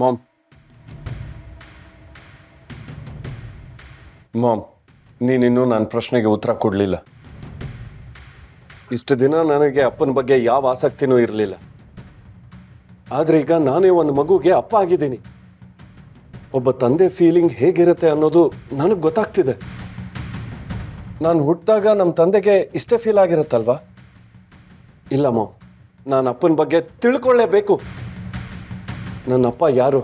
Ma'am ma'am ನೀನಿನ್ನೂ ನನ್ನ ಪ್ರಶ್ನೆಗೆ ಉತ್ತರ ಕೊಡಲಿಲ್ಲ. ಇಷ್ಟು ದಿನ ನನಗೆ ಅಪ್ಪನ ಬಗ್ಗೆ ಯಾವ ಆಸಕ್ತಿನೂ ಇರಲಿಲ್ಲ. ಆದರೆ ಈಗ ನಾನೇ ಒಂದು ಮಗುಗೆ ಅಪ್ಪ ಆಗಿದ್ದೀನಿ. ಒಬ್ಬ ತಂದೆ ಫೀಲಿಂಗ್ ಹೇಗಿರುತ್ತೆ ಅನ್ನೋದು ನನಗೆ ಗೊತ್ತಾಗ್ತಿದೆ. ನಾನು ಹುಟ್ಟಿದಾಗ ನಮ್ಮ ತಂದೆಗೆ ಇಷ್ಟೇ ಫೀಲ್ ಆಗಿರುತ್ತಲ್ವಾ? ಇಲ್ಲ ಮಾಮ್, ನಾನು ಅಪ್ಪನ ಬಗ್ಗೆ ತಿಳ್ಕೊಳ್ಳೇಬೇಕು. ನನ್ನ ಅಪ್ಪ ಯಾರು,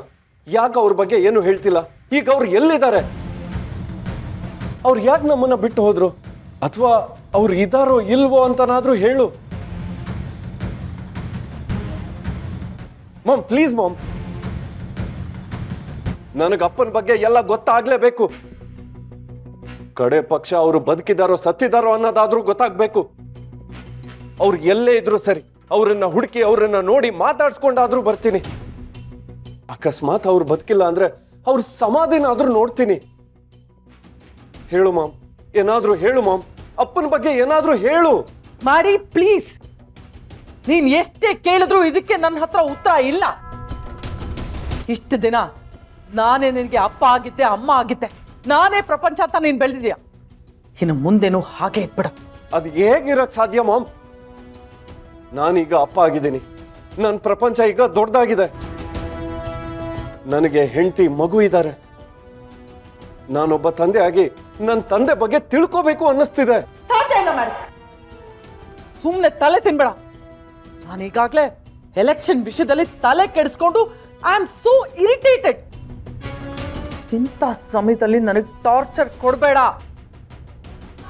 ಯಾಕೆ ಅವ್ರ ಬಗ್ಗೆ ಏನು ಹೇಳ್ತಿಲ್ಲ, ಈಗ ಅವ್ರು ಎಲ್ಲಿದ್ದಾರೆ, ಅವ್ರು ಯಾಕೆ ನಮ್ಮನ್ನ ಬಿಟ್ಟು ಹೋದ್ರು, ಅಥವಾ ಅವ್ರು ಇದಾರೋ ಇಲ್ವೋ ಅಂತನಾದ್ರೂ ಹೇಳು ಮಾಮ್. ಪ್ಲೀಸ್ ಮಾಮ್, ನನಗೆ ಅಪ್ಪನ ಬಗ್ಗೆ ಎಲ್ಲ ಗೊತ್ತಾಗ್ಲೇಬೇಕು. ಕಡೆ ಪಕ್ಷ ಅವರು ಬದುಕಿದಾರೋ ಸತ್ತಿದಾರೋ ಅನ್ನೋದಾದ್ರೂ ಗೊತ್ತಾಗ್ಬೇಕು. ಅವ್ರು ಎಲ್ಲೇ ಇದ್ರು ಸರಿ, ಅವರನ್ನ ಹುಡುಕಿ ಅವರನ್ನ ನೋಡಿ ಮಾತಾಡ್ಸ್ಕೊಂಡಾದ್ರೂ ಬರ್ತೀನಿ. ಅಕಸ್ಮಾತ್ ಅವ್ರು ಬದುಕಿಲ್ಲ ಅಂದ್ರೆ ಅವ್ರ ಸಮಾಧಿನಾದ್ರೂ ನೋಡ್ತೀನಿ. ಹೇಳು ಮಾಮ್, ಏನಾದ್ರೂ ಹೇಳು ಮಾಮ್, ಅಪ್ಪನ ಬಗ್ಗೆ ಏನಾದ್ರೂ ಹೇಳು ಮಾಡಿ ಪ್ಲೀಸ್. ನೀನ್ ಎಷ್ಟೇ ಕೇಳಿದ್ರು ಇದಕ್ಕೆ ನನ್ನ ಹತ್ರ ಉತ್ತರ ಇಲ್ಲ. ಇಷ್ಟು ದಿನ ನಾನೇ ನಿನಗೆ ಅಪ್ಪ ಆಗಿದ್ದೆ, ಅಮ್ಮ ಆಗಿದ್ದೆ, ನಾನೇ ಪ್ರಪಂಚ ಅಂತ ನೀನ್ ಬೆಳೆದಿದ್ಯಾ. ಇನ್ನು ಮುಂದೆನೂ ಹಾಗೆ ಇದ್ಬಿಡ. ಅದು ಹೇಗಿರಕ್ ಸಾಧ್ಯ ಮಾಮ್? ನಾನೀಗ ಅಪ್ಪ ಆಗಿದ್ದೀನಿ, ನನ್ನ ಪ್ರಪಂಚ ಈಗ ದೊಡ್ಡದಾಗಿದೆ. ನನಗೆ ಹೆಂಡತಿ, ಮಗು ಇದ್ದಾರೆ. ನಾನೊಬ್ಬ ತಂದೆ ಆಗಿ ನನ್ನ ತಂದೆ ಬಗ್ಗೆ ತಿಳ್ಕೋಬೇಕು ಅನ್ನಿಸ್ತಿದೆ. ಸಾಧ್ಯ ಇಲ್ಲ ಮಾಡಿ, ಸುಮ್ಮನೆ ತಲೆ ತಿನ್ಬೇಡ. ನಾನೀಗಾಗ್ಲೇ ಎಲೆಕ್ಷನ್ ವಿಷಯದಲ್ಲಿ ತಲೆ ಕೆಡಿಸ್ಕೊಂಡು ಐ ಆಮ್ ಸೋ ಇರಿಟೇಟೆಡ್. ಇಂಥ ಸಮಯದಲ್ಲಿ ನನಗೆ ಟಾರ್ಚರ್ ಕೊಡಬೇಡ.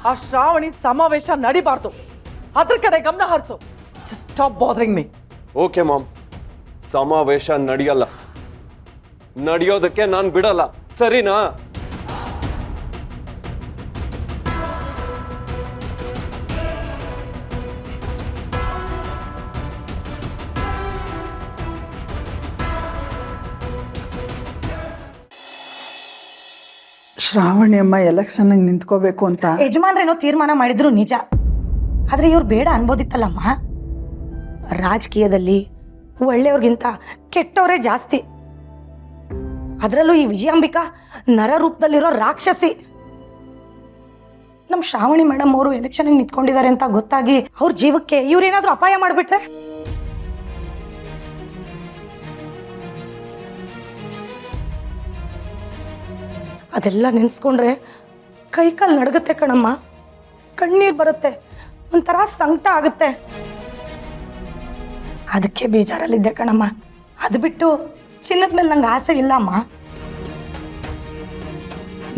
ಆ ಶ್ರಾವಣಿ ಸಮಾವೇಶ ನಡಿಬಾರ್ದು, ಅದ್ರ ಕಡೆ ಗಮನ ಹರಿಸು. Just stop bothering me. Okay mom, ಸಮಾವೇಶ ನಡೆಯಲ್ಲ, ನಡೆಯೋದಕ್ಕೆ ನಾನು ಬಿಡಲ್ಲ, ಸರಿನಾ? ಶ್ರಾವಣಿ ಅಮ್ಮ ಎಲೆಕ್ಷನ್ಗೆ ನಿಂತ್ಕೋಬೇಕು ಅಂತ ಯಜಮಾನ್ರೇನೋ ತೀರ್ಮಾನ ಮಾಡಿದ್ರು ನಿಜ. ಆದ್ರೆ ಇವ್ರು ಬೇಡ ಅನ್ಬೋದಿತ್ತಲ್ಲಮ್ಮ. ರಾಜಕೀಯದಲ್ಲಿ ಒಳ್ಳೆಯವ್ರಿಗಿಂತ ಕೆಟ್ಟವರೇ ಜಾಸ್ತಿ. ಅದರಲ್ಲೂ ಈ ವಿಜಯಾಂಬಿಕಾ ನರ ರೂಪದಲ್ಲಿರೋ ರಾಕ್ಷಸಿ. ನಮ್ಮ ಶ್ರಾವಣಿ ಮೇಡಮ್ ಅವರು ಎಲೆಕ್ಷನ್ಗೆ ನಿಂತ್ಕೊಂಡಿದ್ದಾರೆ ಅಂತ ಗೊತ್ತಾಗಿ ಅವ್ರ ಜೀವಕ್ಕೆ ಇವ್ರೇನಾದ್ರೂ ಅಪಾಯ ಮಾಡಿಬಿಟ್ರೆ? ಅದೆಲ್ಲ ನೆನೆಸ್ಕೊಂಡ್ರೆ ಕೈಕಾಲು ನಡಗುತ್ತೆ ಕಣಮ್ಮ, ಕಣ್ಣೀರು ಬರುತ್ತೆ, ಒಂಥರ ಸಂಕಟ ಆಗುತ್ತೆ. ಅದಕ್ಕೆ ಬೇಜಾರಲ್ಲಿದ್ದೆ ಕಣಮ್ಮ. ಅದು ಬಿಟ್ಟು ಚಿನ್ನದ ಮೇಲೆ ನಂಗೆ ಆಸೆ ಇಲ್ಲಮ್ಮ.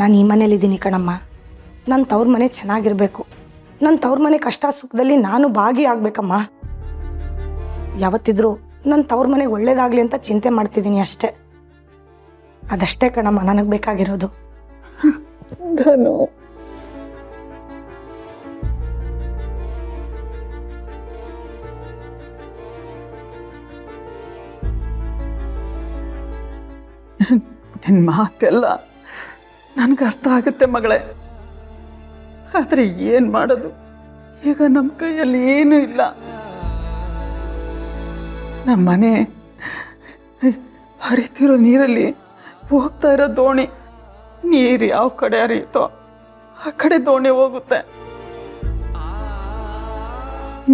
ನಾನು ಈ ಮನೇಲಿದ್ದೀನಿ ಕಣಮ್ಮ. ನನ್ನ ತವ್ರ ಮನೆ ಚೆನ್ನಾಗಿರ್ಬೇಕು, ನನ್ನ ತವ್ರ ಮನೆ ಕಷ್ಟ ಸುಖದಲ್ಲಿ ನಾನು ಭಾಗಿಯಾಗಬೇಕಮ್ಮ. ಯಾವತ್ತಿದ್ರೂ ನನ್ನ ತವ್ರ ಮನೆಗೆ ಒಳ್ಳೇದಾಗಲಿ ಅಂತ ಚಿಂತೆ ಮಾಡ್ತಿದ್ದೀನಿ ಅಷ್ಟೇ. ಅದಷ್ಟೇ ಕಣಮ್ಮ ನನಗೆ ಬೇಕಾಗಿರೋದು. ಧನು, ನಿನ್ನ ಮಾತೆಲ್ಲ ನನಗೆ ಅರ್ಥ ಆಗುತ್ತೆ ಮಗಳೇ. ಆದರೆ ಏನು ಮಾಡೋದು, ಈಗ ನಮ್ಮ ಕೈಯಲ್ಲಿ ಏನೂ ಇಲ್ಲ. ನಮ್ಮ ಮನೆ ಹರಿತಿರೋ ನೀರಲ್ಲಿ ಹೋಗ್ತಾ ಇರೋ ದೋಣಿ. ನೀರು ಯಾವ ಕಡೆ ಹರಿಯುತ್ತೋ ಆ ಕಡೆ ದೋಣಿ ಹೋಗುತ್ತೆ.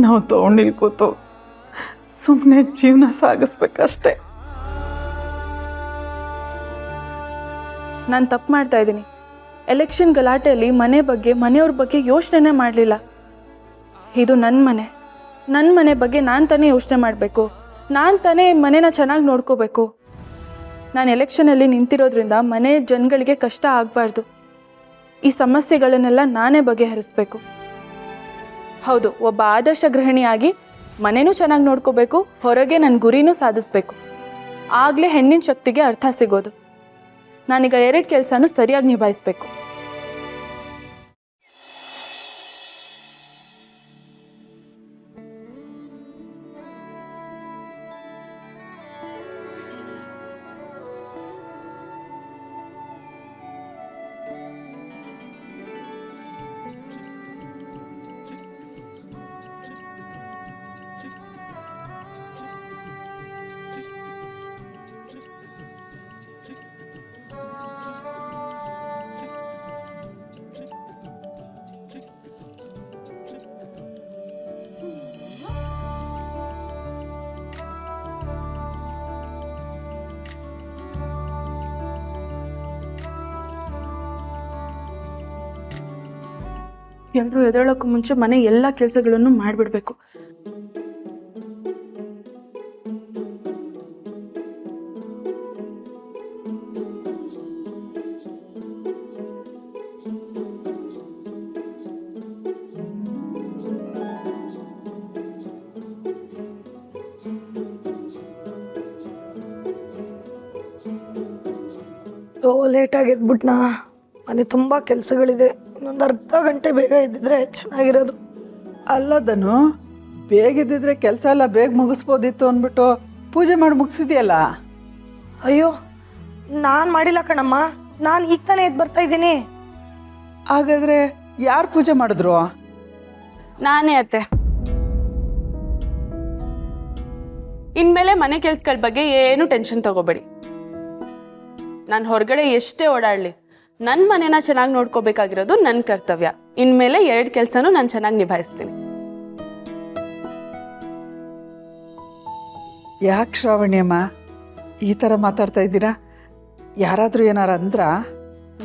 ನಾವು ದೋಣಿಲಿ ಕೂತು ಸುಮ್ಮನೆ ಜೀವನ ಸಾಗಿಸ್ಬೇಕಷ್ಟೆ. ನಾನು ತಪ್ಪು ಮಾಡ್ತಾ ಇದ್ದೀನಿ. ಎಲೆಕ್ಷನ್ ಗಲಾಟೆಯಲ್ಲಿ ಮನೆ ಬಗ್ಗೆ, ಮನೆಯವ್ರ ಬಗ್ಗೆ ಯೋಚನೆ ಮಾಡಲಿಲ್ಲ. ಇದು ನನ್ನ ಮನೆ ಬಗ್ಗೆ ನಾನು ತಾನೇ ಯೋಚನೆ ಮಾಡಬೇಕು, ನಾನು ತಾನೇ ಮನೇನ ಚೆನ್ನಾಗಿ ನೋಡ್ಕೋಬೇಕು. ನಾನು ಎಲೆಕ್ಷನಲ್ಲಿ ನಿಂತಿರೋದ್ರಿಂದ ಮನೆ ಜನಗಳಿಗೆ ಕಷ್ಟ ಆಗಬಾರ್ದು. ಈ ಸಮಸ್ಯೆಗಳನ್ನೆಲ್ಲ ನಾನೇ ಬಗೆಹರಿಸ್ಬೇಕು. ಹೌದು, ಒಬ್ಬ ಆದರ್ಶ ಗೃಹಿಣಿಯಾಗಿ ಮನೆನೂ ಚೆನ್ನಾಗಿ ನೋಡ್ಕೋಬೇಕು, ಹೊರಗೆ ನನ್ನ ಗುರಿನೂ ಸಾಧಿಸ್ಬೇಕು. ಆಗಲೇ ಹೆಣ್ಣಿನ ಶಕ್ತಿಗೆ ಅರ್ಥ ಸಿಗೋದು. ನಾನೀಗ 2 ಕೆಲಸನೂ ಸರಿಯಾಗಿ ನಿಭಾಯಿಸಬೇಕು. ಎಲ್ಲರೂ ಎದ್ದೇಳೋಕ್ಕೂ ಮುಂಚೆ ಮನೆ ಎಲ್ಲ ಕೆಲಸಗಳನ್ನು ಮಾಡಿಬಿಡ್ಬೇಕು. ಲೇಟಾಗಿ ಎದ್ಬಿಟ್ನಾ, ಮನೆ ತುಂಬ ಕೆಲಸಗಳಿದೆ. ಇನ್ನೊಂದು ಅರ್ಧ ಗಂಟೆ ಬೇಗ ಎದ್ದಿದ್ರೆ ಚೆನ್ನಾಗಿರೋದು. ಅಲ್ಲದನು ಬೇಗಿದ್ದಿದ್ರೆ ಕೆಲಸ ಎಲ್ಲ ಬೇಗ ಮುಗಿಸ್ಬೋದಿತ್ತು ಅಂದ್ಬಿಟ್ಟು ಪೂಜೆ ಮಾಡಿ ಮುಗಿಸಿದ್ಯಲ್ಲ. ಅಯ್ಯೋ, ನಾನು ಮಾಡಿಲ್ಲ ಕಣಮ್ಮ, ನಾನು ಈಗ ತಾನೇ ಎದ್ದು ಬರ್ತಾ ಇದ್ದೀನಿ. ಹಾಗಾದ್ರೆ ಯಾರು ಪೂಜೆ ಮಾಡಿದ್ರು? ನಾನೇ ಅತ್ತೆ. ಇನ್ಮೇಲೆ ಮನೆ ಕೆಲ್ಸಗಳ ಬಗ್ಗೆ ಏನು ಟೆನ್ಷನ್ ತಗೋಬೇಡಿ. ನಾನು ಹೊರಗಡೆ ಎಷ್ಟೇ ಓಡಾಡಲಿ, ನನ್ನ ಮನೇನ ಚೆನ್ನಾಗಿ ನೋಡ್ಕೋಬೇಕಾಗಿರೋದು ನನ್ನ ಕರ್ತವ್ಯ. ಇನ್ಮೇಲೆ 2 ಕೆಲಸನೂ ನಾನು ಚೆನ್ನಾಗಿ ನಿಭಾಯಿಸ್ತೀನಿ. ಯಾಕೆ ಶ್ರಾವಣಿಯಮ್ಮ ಈ ಥರ ಮಾತಾಡ್ತಾ ಇದ್ದೀರಾ? ಯಾರಾದರೂ ಏನಾರ ಅಂದ್ರ?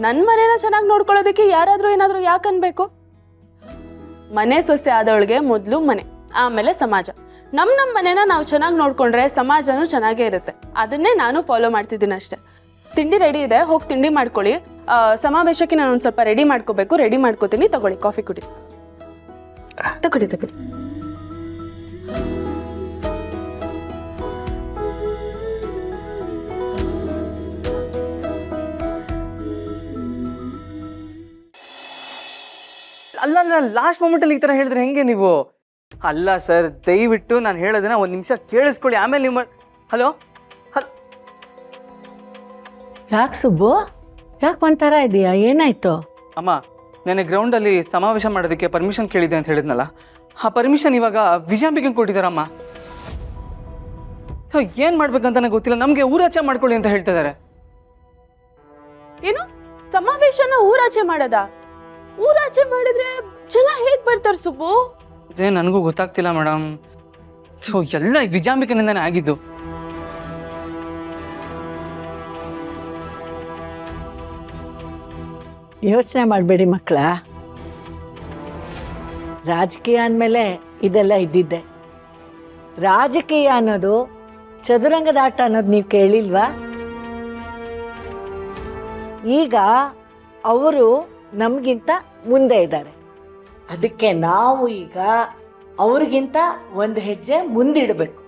ನನ್ನ ಮನೇನ ಚೆನ್ನಾಗಿ ನೋಡ್ಕೊಳ್ಳೋದಕ್ಕೆ ಯಾರಾದರೂ ಏನಾದರೂ ಯಾಕೆ ಅನ್ಬೇಕು? ಮನೆ ಸೊಸೆ ಆದವಳಿಗೆ ಮೊದಲು ಮನೆ, ಆಮೇಲೆ ಸಮಾಜ. ನಮ್ಮ ಮನೇನ ನಾವು ಚೆನ್ನಾಗಿ ನೋಡ್ಕೊಂಡ್ರೆ ಸಮಾಜನೂ ಚೆನ್ನಾಗೇ ಇರುತ್ತೆ. ಅದನ್ನೇ ನಾನು ಫಾಲೋ ಮಾಡ್ತಿದ್ದೀನಿ ಅಷ್ಟೆ. ತಿಂಡಿ ರೆಡಿ ಇದೆ, ಹೋಗಿ ತಿಂಡಿ ಮಾಡ್ಕೊಳ್ಳಿ. ಸಮಾವೇಶಕ್ಕೆ ನಾನು ಒಂದು ಸ್ವಲ್ಪ ರೆಡಿ ಮಾಡ್ಕೋಬೇಕು, ರೆಡಿ ಮಾಡ್ಕೋತೀನಿ. ತಗೊಳ್ಳಿ, ಕಾಫಿ ಕುಡಿ. ತಗೊಳ್ಳಿ. ಅಲ್ಲ, ನಾನು ಲಾಸ್ಟ್ ಮೂಮೆಂಟಲ್ಲಿ ಈ ಥರ ಹೇಳಿದ್ರೆ ಹೆಂಗೆ ನೀವು? ಅಲ್ಲ ಸರ್, ದಯವಿಟ್ಟು ನಾನು ಹೇಳೋದನ್ನ 1 ನಿಮಿಷ ಕೇಳಿಸ್ಕೊಳ್ಳಿ, ಆಮೇಲೆ ನೀವು ಹಲೋ. ಯಾಕೆ ಸುಬ್ಬು, ಯಾಕೆ ಒಂಥರ ಇದೆಯಾ? ಏನಾಯ್ತು? ಅಮ್ಮ, ನೆನ್ನೆ ಗ್ರೌಂಡಲ್ಲಿ ಸಮಾವೇಶ ಮಾಡೋದಕ್ಕೆ ಪರ್ಮಿಷನ್ ಕೇಳಿದೆ ಅಂತ ಹೇಳಿದ್ನಲ್ಲ, ಆ ಪರ್ಮಿಷನ್ ಇವಾಗ ವಿಜಯಾಂಬಿಗೆ ಕೊಟ್ಟಿದ್ದಾರಮ್ಮ. ಏನು ಮಾಡ್ಬೇಕಂತ ನನಗೆ ಗೊತ್ತಿಲ್ಲ. ನಮಗೆ ಊರಾಚೆ ಮಾಡ್ಕೊಳ್ಳಿ ಅಂತ ಹೇಳ್ತಾ ಇದ್ದಾರೆ. ಏನು ಸಮಾವೇಶನ ಊರಾಚೆ ಮಾಡೋದ? ಊರಾಚೆ ಮಾಡಿದ್ರೆ ಜನ ಹೇಗೆ ಬರ್ತಾರೆ ಸುಬ್ಬು? ಅದೇ ನನಗೂ ಗೊತ್ತಾಗ್ತಿಲ್ಲ ಮೇಡಮ್. ಸೊ ಎಲ್ಲ ವಿಜಯಾಂಬಿಕೆನಿಂದನೇ ಆಗಿದ್ದು. ಯೋಚನೆ ಮಾಡಬೇಡಿ ಮಕ್ಕಳ. ರಾಜಕೀಯ ಅಂದಮೇಲೆ ಇದೆಲ್ಲ ಇದ್ದಿದ್ದೆ. ರಾಜಕೀಯ ಅನ್ನೋದು ಚದುರಂಗದ ಆಟ ಅನ್ನೋದು ನೀವು ಕೇಳಿಲ್ವಾ? ಈಗ ಅವರು ನಮಗಿಂತ ಮುಂದೆ ಇದ್ದಾರೆ. ಅದಕ್ಕೆ ನಾವು ಈಗ ಅವ್ರಿಗಿಂತ 1 ಹೆಜ್ಜೆ ಮುಂದಿಡಬೇಕು.